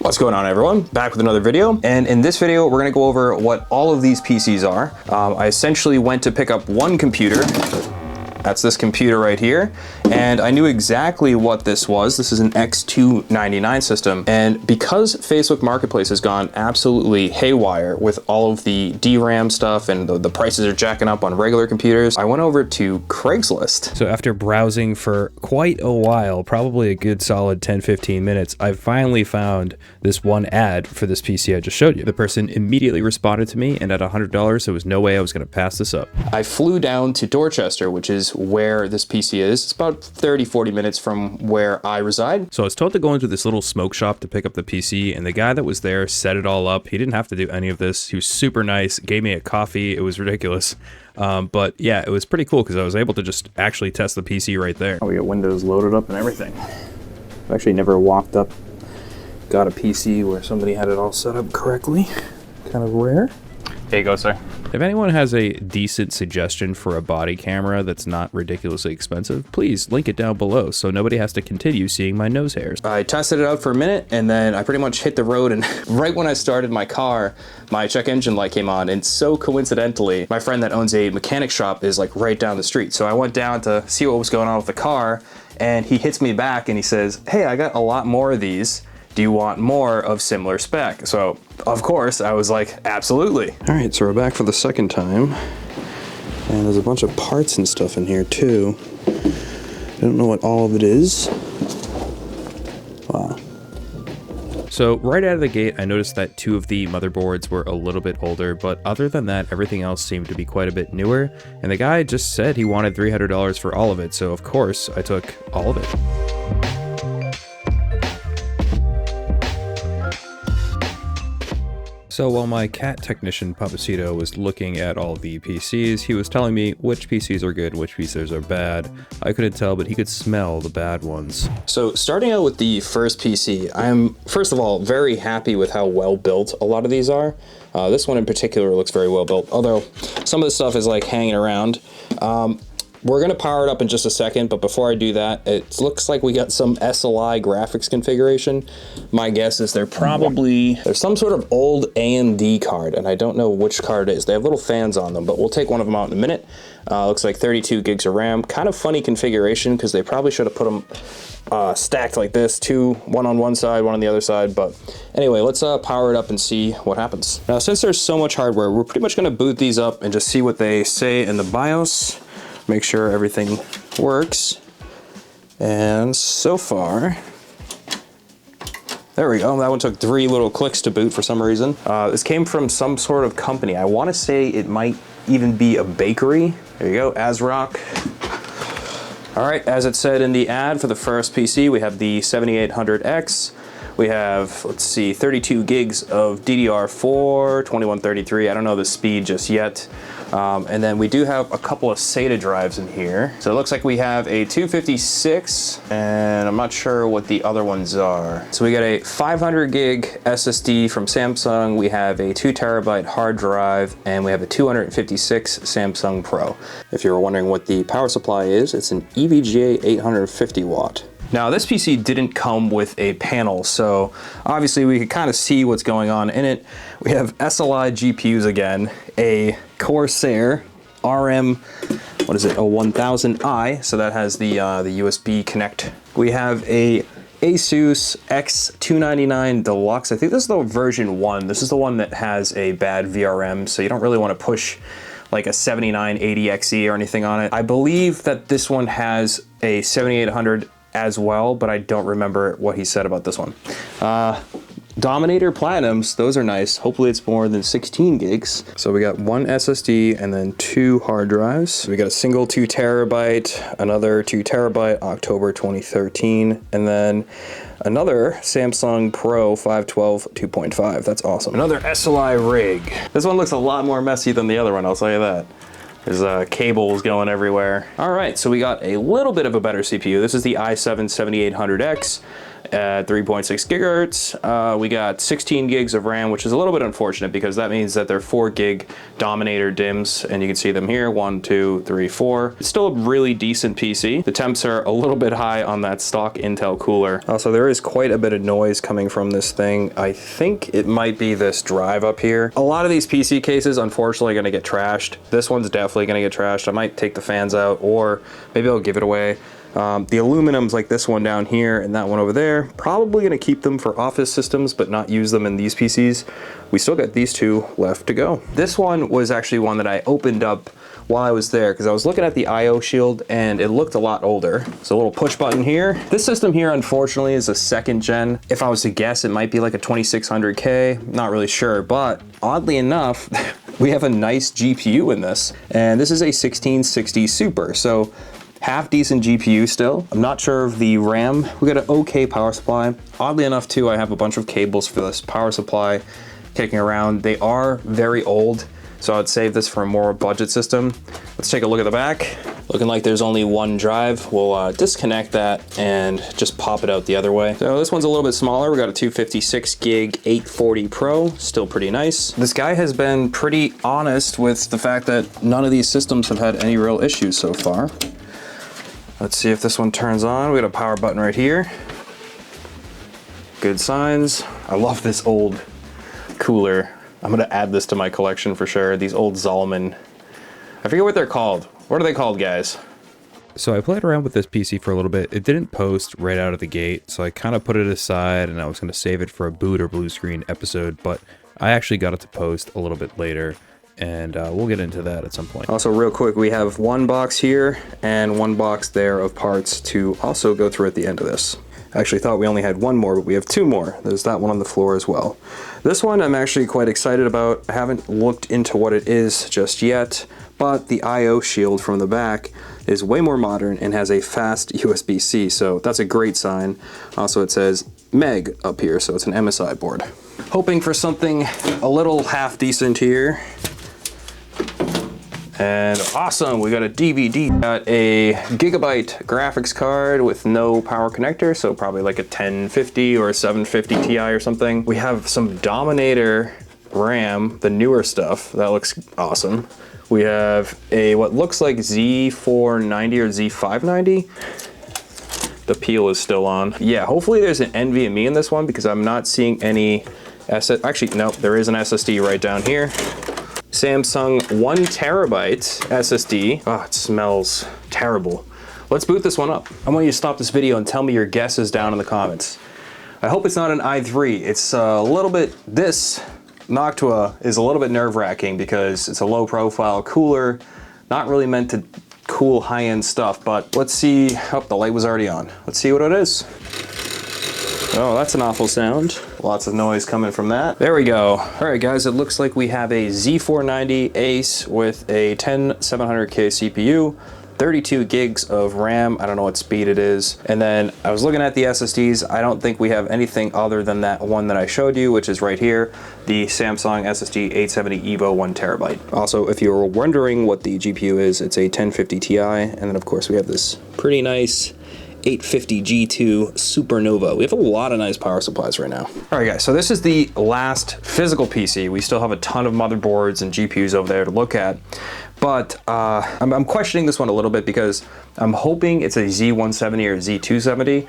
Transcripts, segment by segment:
What's going on, everyone? Back with another video, and in this video we're going to go over what all of these PCs are. I essentially went to pick up one computer. That's this computer right here, and I knew exactly what this was. This is an X299 system, and because Facebook Marketplace has gone absolutely haywire with all of the DRAM stuff and the prices are jacking up on regular computers, I went over to Craigslist. So after browsing for quite a while, probably a good solid 10-15 minutes, I finally found this one ad for this PC I just showed you. The person immediately responded to me, and at $100, there was no way I was going to pass this up. I flew down to Dorchester, which is where this PC is. It's about 30-40 minutes from where I reside. So I was told to go into this little smoke shop to pick up the PC, and the guy that was there set it all up. He didn't have to do any of this. He was super nice, gave me a coffee. It was ridiculous. But yeah, it was pretty cool because I was able to just actually test the PC right there. Oh, we got Windows loaded up and everything. I've actually never walked up, got a PC where somebody had it all set up correctly. Kind of rare. There you go, sir. If anyone has a decent suggestion for a body camera that's not ridiculously expensive, please link it down below so nobody has to continue seeing my nose hairs. I tested it out for a minute, and then I pretty much hit the road, and right when I started my car, my check engine light came on, and so coincidentally, my friend that owns a mechanic shop is like right down the street. So I went down to see what was going on with the car, and he hits me back and he says, "Hey, I got a lot more of these. Do you want more of similar spec?" So, of course, I was like, absolutely. All right, so we're back for the second time. And there's a bunch of parts and stuff in here, too. I don't know what all of it is. Wow. So, right out of the gate, I noticed that two of the motherboards were a little bit older, but other than that, everything else seemed to be quite a bit newer. And the guy just said he wanted $300 for all of it, so of course, I took all of it. So while my cat technician Papacito was looking at all the PCs, he was telling me which PCs are good, which PCs are bad. I couldn't tell, but he could smell the bad ones. So starting out with the first PC, I'm first of all very happy with how well built a lot of these are. This one in particular looks very well built, although some of the stuff is like hanging around. We're gonna power it up in just a second, but before I do that, it looks like we got some SLI graphics configuration. My guess is there's some sort of old AMD card, and I don't know which card it is. They have little fans on them, but we'll take one of them out in a minute. Looks like 32 gigs of RAM. Kind of funny configuration, because they probably should have put them stacked like this, one on one side, one on the other side. But anyway, let's power it up and see what happens. Now, since there's so much hardware, we're pretty much gonna boot these up and just see what they say in the BIOS. Make sure everything works, and so far, there we go. That one took 3 little clicks to boot for some reason. This came from some sort of company. I want to say it might even be a bakery. There you go, ASRock. All right, as it said in the ad for the first PC, we have the 7800X. We have, let's see, 32 gigs of DDR4, 2133. I don't know the speed just yet. And then we do have a couple of SATA drives in here. So it looks like we have a 256, and I'm not sure what the other ones are. So we got a 500 gig SSD from Samsung. We have a 2 terabyte hard drive, and we have a 256 Samsung Pro. If you were wondering what the power supply is, it's an EVGA 850 watt. Now, this PC didn't come with a panel, so obviously we could kind of see what's going on in it. We have SLI GPUs again, a Corsair RM, what is it, a 1000i, so that has the USB connect. We have a Asus X299 Deluxe. I think this is the version 1. This is the one that has a bad VRM, so you don't really want to push like a 7980XE or anything on it. I believe that this one has a 7800 as well, but I don't remember what he said about this one. Dominator Platinums, those are nice. Hopefully it's more than 16 gigs. So we got 1 SSD and then 2 hard drives. We got a single 2 terabyte, another 2 terabyte, October 2013, and then another Samsung Pro 512 2.5. That's awesome. Another SLI rig. This one looks a lot more messy than the other one, I'll tell you that. There's cables going everywhere. All right, so we got a little bit of a better CPU. This is the i7 7800X. at 3.6 gigahertz. We got 16 gigs of RAM, which is a little bit unfortunate because that means that they're 4 gig Dominator DIMMs, and you can see them here, 1, 2, 3, 4. It's still a really decent PC. The temps are a little bit high on that stock Intel cooler. Also, there is quite a bit of noise coming from this thing. I think it might be this drive up here. A lot of these PC cases, unfortunately, are gonna get trashed. This one's definitely gonna get trashed. I might take the fans out, or maybe I'll give it away. The aluminums like this one down here and that one over there, probably gonna keep them for office systems, but not use them in these PCs. We still got these two left to go. This one was actually one that I opened up while I was there because I was looking at the IO shield and it looked a lot older. So a little push button here. This system here, unfortunately, is a 2nd gen. If I was to guess, it might be like a 2600K, not really sure, but oddly enough, we have a nice GPU in this, and this is a 1660 Super. So half decent GPU still. I'm not sure of the RAM. We got an okay power supply. Oddly enough too, I have a bunch of cables for this power supply kicking around. They are very old, so I'd save this for a more budget system. Let's take a look at the back. Looking like there's only one drive. We'll disconnect that and just pop it out the other way. So this one's a little bit smaller. We got a 256 gig 840 Pro, still pretty nice. This guy has been pretty honest with the fact that none of these systems have had any real issues so far. Let's see if this one turns on. We got a power button right here. Good signs. I love this old cooler. I'm gonna add this to my collection for sure. These old Zolman. I forget what they're called. What are they called, guys? So I played around with this PC for a little bit. It didn't post right out of the gate, so I kind of put it aside and I was gonna save it for a boot or blue screen episode, but I actually got it to post a little bit later. And we'll get into that at some point. Also, real quick, we have one box here and one box there of parts to also go through at the end of this. I actually thought we only had one more, but we have two more. There's that one on the floor as well. This one I'm actually quite excited about. I haven't looked into what it is just yet, but the IO shield from the back is way more modern and has a fast USB-C, so that's a great sign. Also, it says Meg up here, so it's an MSI board. Hoping for something a little half decent here. And awesome, we got a DVD. Got a gigabyte graphics card with no power connector, so probably like a 1050 or a 750 Ti or something. We have some Dominator RAM, the newer stuff. That looks awesome. We have a what looks like Z490 or Z590. The peel is still on. Yeah, hopefully there's an NVMe in this one because I'm not seeing any actually, no, there is an SSD right down here. Samsung 1 terabyte SSD. Oh, it smells terrible. Let's boot this one up. I want you to stop this video and tell me your guesses down in the comments. I hope it's not an i3. It's a little bit, this Noctua is a little bit nerve-wracking because it's a low profile cooler, not really meant to cool high-end stuff, but let's see. Oh, the light was already on. Let's see what it is. Oh, that's an awful sound. Lots of noise coming from that. There we go. All right, guys, it looks like we have a Z490 Ace with a 10700K CPU, 32 gigs of RAM. I don't know what speed it is. And then I was looking at the SSDs. I don't think we have anything other than that one that I showed you, which is right here, the Samsung SSD 870 EVO 1 terabyte. Also, if you were wondering what the GPU is, it's a 1050 Ti. And then of course we have this pretty nice 850 G2 Supernova. We have a lot of nice power supplies right now. All right, guys, so this is the last physical PC. We still have a ton of motherboards and GPUs over there to look at, but I'm questioning this one a little bit because I'm hoping it's a Z170 or Z270. It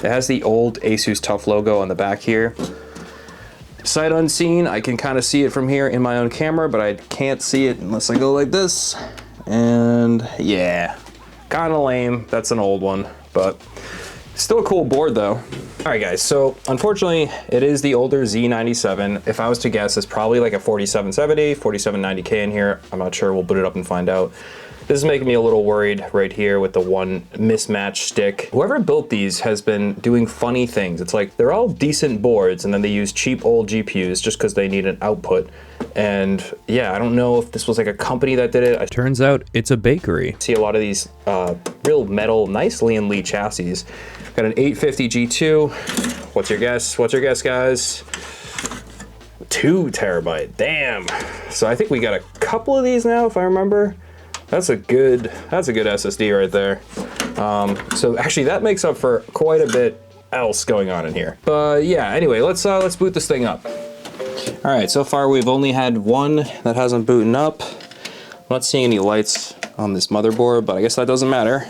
has the old Asus TUF logo on the back here. Sight unseen, I can kind of see it from here in my own camera, but I can't see it unless I go like this. And yeah, kind of lame. That's an old one, but still a cool board though. All right, guys, so unfortunately it is the older Z97. If I was to guess, it's probably like a 4770, 4790K in here. I'm not sure, we'll boot it up and find out. This is making me a little worried right here with the one mismatched stick. Whoever built these has been doing funny things. It's like they're all decent boards and then they use cheap old GPUs just because they need an output. And yeah, I don't know if this was like a company that did it. Turns out it's a bakery. I see a lot of these real metal, nice Lian Li chassis. Got an 850 G2. What's your guess? What's your guess, guys? 2 terabyte, damn. So I think we got a couple of these now, if I remember. That's a good SSD right there. So actually that makes up for quite a bit else going on in here. But yeah, anyway, let's boot this thing up. All right, so far we've only had one that hasn't booted up. I'm not seeing any lights on this motherboard, but I guess that doesn't matter.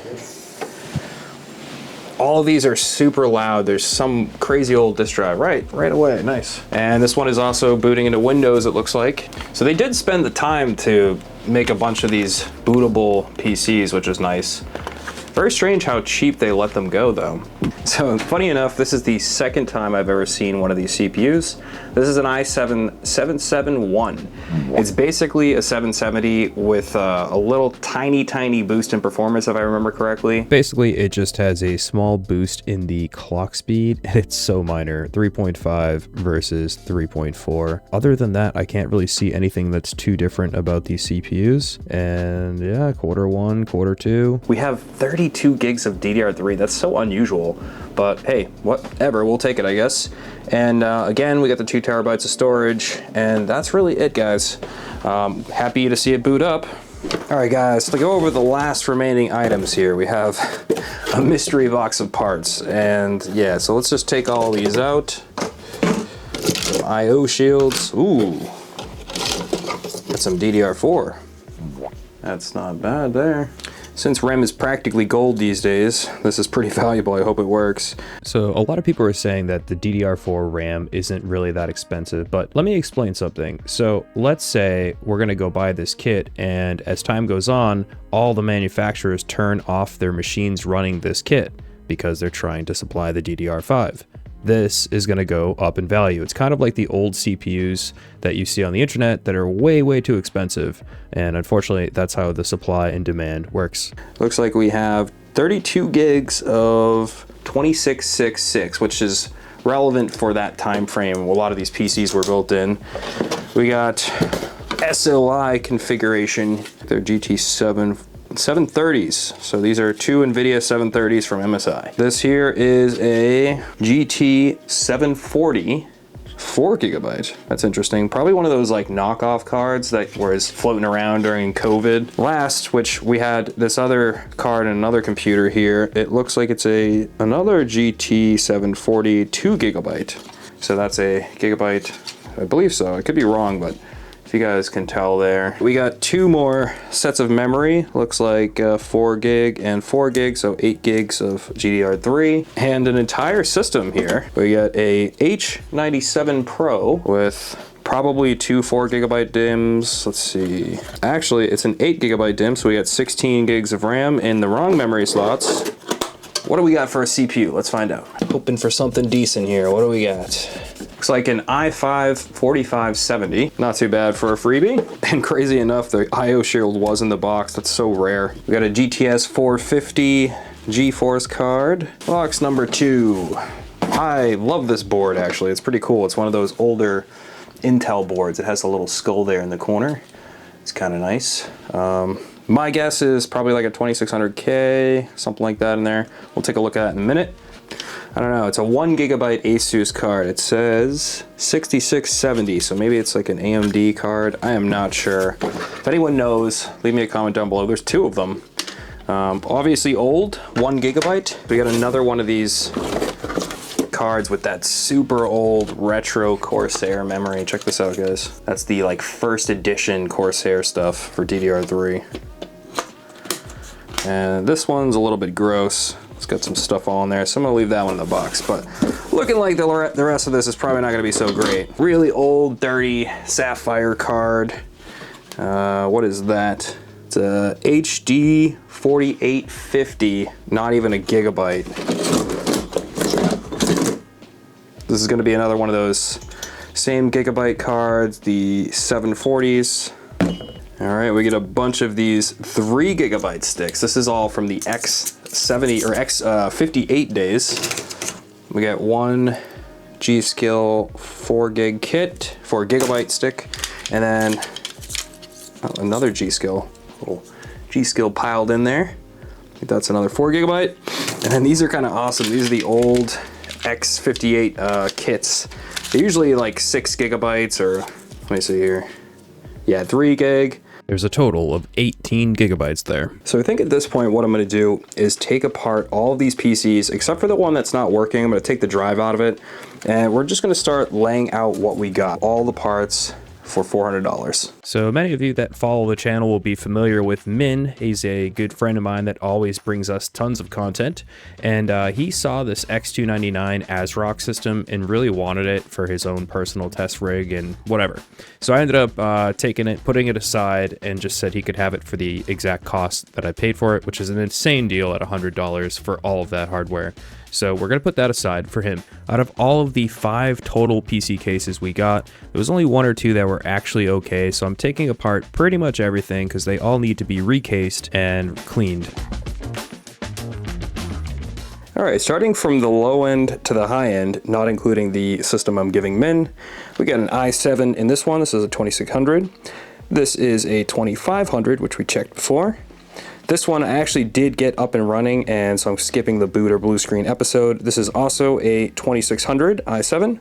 All of these are super loud. There's some crazy old disk drive right away. Nice. And this one is also booting into Windows, it looks like. So they did spend the time to make a bunch of these bootable PCs, which is nice. Very strange how cheap they let them go though. So funny enough, this is the second time I've ever seen one of these CPUs. This is an i7 771. It's basically a 770 with a little tiny boost in performance, if I remember correctly. Basically, it just has a small boost in the clock speed, and it's so minor, 3.5 versus 3.4. Other than that, I can't really see anything that's too different about these CPUs. And yeah, quarter one, quarter two. We have 32 gigs of DDR3. That's so unusual, but hey, whatever, we'll take it, I guess. And again, we got the 2 terabytes of storage, and that's really it, guys. Happy to see it boot up. All right, guys, to go over the last remaining items here, we have a mystery box of parts, and yeah, so let's just take all these out. Some I/O shields. Ooh, got some DDR4. That's not bad there. Since RAM is practically gold these days, this is pretty valuable. I hope it works. So a lot of people are saying that the DDR4 RAM isn't really that expensive, but let me explain something. So let's say we're gonna go buy this kit, and as time goes on, all the manufacturers turn off their machines running this kit because they're trying to supply the DDR5. This is going to go up in value. It's kind of like the old CPUs that you see on the internet that are way too expensive. And unfortunately, that's how the supply and demand works. Looks like we have 32 gigs of 2666, which is relevant for that time frame. A lot of these PCs were built in. We got SLI configuration. They're GT730s. So these are 2 NVIDIA 730s from MSI. This here is a GT740, 4 gigabyte. That's interesting. Probably one of those like knockoff cards that was floating around during COVID. Last, which we had this other card and another computer here. It looks like it's another GT740, 2 gigabyte. So that's a gigabyte, I believe so. I could be wrong, but if you guys can tell there. We got 2 more sets of memory. Looks like 4 gig and 4 gig, so 8 gigs of GDR3. And an entire system here. We got a H97 Pro with probably 2 4 gigabyte DIMMs. Let's see. Actually, it's an 8 gigabyte DIMM, so we got 16 gigs of RAM in the wrong memory slots. What do we got for a CPU? Let's find out. Hoping for something decent here. What do we got? Looks like an i5 4570. Not too bad for a freebie. And crazy enough, the I/O shield was in the box. That's so rare. We got a GTS 450 GeForce card. Box number 2. I love this board, actually. It's pretty cool. It's one of those older Intel boards. It has a little skull there in the corner. It's kind of nice. My guess is probably like a 2600K, something like that in there. We'll take a look at it in a minute. I don't know, it's a 1 gigabyte ASUS card. It says 6670, so maybe it's like an AMD card. I am not sure. If anyone knows, leave me a comment down below. There's 2 of them. Obviously old, 1 gigabyte. We got another one of these cards with that super old retro Corsair memory. Check this out, guys. That's the like first edition Corsair stuff for DDR3. And this one's a little bit gross. It's got some stuff all in there, so I'm gonna leave that one in the box. But looking like the rest of this is probably not gonna be so great. Really old, dirty Sapphire card. What is that? It's a HD 4850, not even a gigabyte. This is gonna be another one of those same gigabyte cards, the 740s. All right, we get a bunch of these 3 gigabyte sticks. This is all from the X70 or X58 days. We got 1 G.Skill 4 gig kit, 4 gigabyte stick, and then another G.Skill, little G.Skill piled in there. I think that's another 4 gigabyte. And then these are kind of awesome. These are the old X58 kits. They're usually like 6 gigabytes or, let me see here. Yeah, 3 gig. There's a total of 18 gigabytes there. So I think at this point, what I'm going to do is take apart all of these PCs, except for the one that's not working. I'm going to take the drive out of it, and we're just going to start laying out what we got. All the parts for $400. So many of you that follow the channel will be familiar with Min. He's a good friend of mine that always brings us tons of content, and he saw this X299 ASRock system and really wanted it for his own personal test rig and whatever. So I ended up taking it, putting it aside, and just said he could have it for the exact cost that I paid for it, which is an insane deal at $100 for all of that hardware. So we're going to put that aside for him. Out of all of the 5 total PC cases we got, there was only 1 or 2 that were actually okay, so I'm taking apart pretty much everything because they all need to be recased and cleaned. All right, starting from the low end to the high end, not including the system I'm giving Min, we got an i7 in this one. This is a 2600. This is a 2500, which we checked before. This one I actually did get up and running, and so I'm skipping the boot or blue screen episode. This is also a 2600 i7.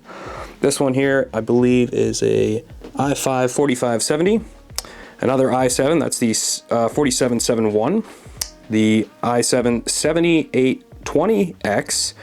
This one here, I believe, is a i5 4570. Another i7, that's the 4771. The i7 7820X.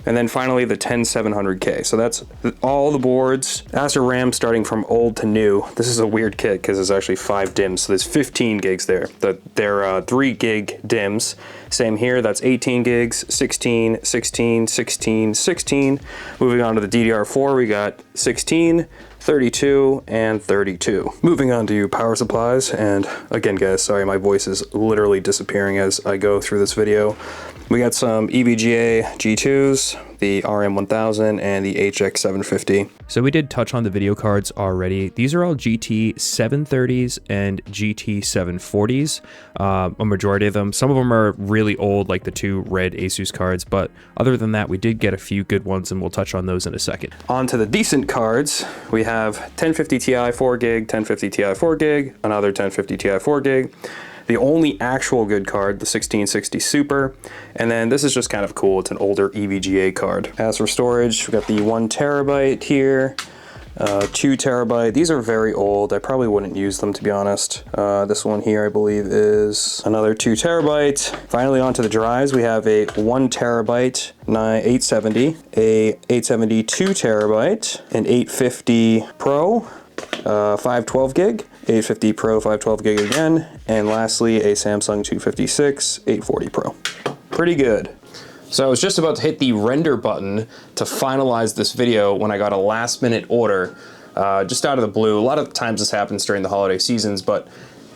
And then finally the 10700K. So that's all the boards. As for RAM, starting from old to new, this is a weird kit because there's actually 5 DIMMs. So there's 15 gigs there. They're 3 gig DIMMs. Same here, that's 18 gigs, 16, 16, 16, 16. Moving on to the DDR4, we got 16, 32, and 32. Moving on to power supplies, and again guys, sorry my voice is literally disappearing as I go through this video. We got some EVGA G2s, the RM1000, and the HX750. So we did touch on the video cards already. These are all GT730s and GT740s, a majority of them. Some of them are really old, like the 2 red Asus cards, but other than that, we did get a few good ones, and we'll touch on those in a second. On to the decent cards, we have 1050 Ti 4 gig, 1050 Ti 4 gig, another 1050 Ti 4 gig. The only actual good card, the 1660 Super, and then this is just kind of cool, it's an older EVGA card. As for storage, we got the 1 terabyte here, 2 terabyte. These are very old, I probably wouldn't use them to be honest. This one here I believe is another 2 terabyte. Finally onto the drives, we have a 1 terabyte 870, a 870 2 terabyte, an 850 Pro, 512 gig, 850 Pro 512 gig again, and lastly a Samsung 256 840 Pro. Pretty good. So I was just about to hit the render button to finalize this video when I got a last minute order just out of the blue. A lot of times this happens during the holiday seasons, but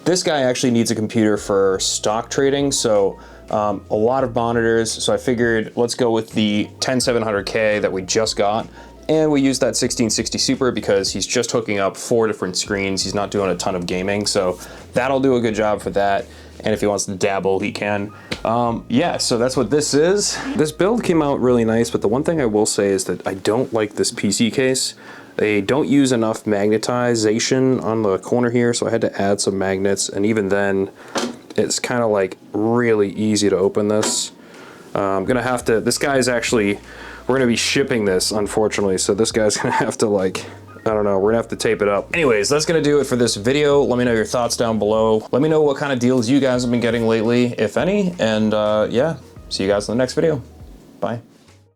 this guy actually needs a computer for stock trading, so a lot of monitors, so I figured let's go with the 10700K that we just got. And we use that 1660 Super because he's just hooking up 4 different screens. He's not doing a ton of gaming, so that'll do a good job for that. And if he wants to dabble, he can. Yeah, so that's what this is. This build came out really nice, but the one thing I will say is that I don't like this PC case. They don't use enough magnetization on the corner here, so I had to add some magnets, and even then, it's kind of like really easy to open this. I'm gonna have to, this guy's actually, we're gonna be shipping this, unfortunately, so this guy's gonna have to, like, I don't know, we're gonna have to tape it up. Anyways, that's gonna do it for this video. Let me know your thoughts down below. Let me know what kind of deals you guys have been getting lately, if any, and yeah, see you guys in the next video. Bye.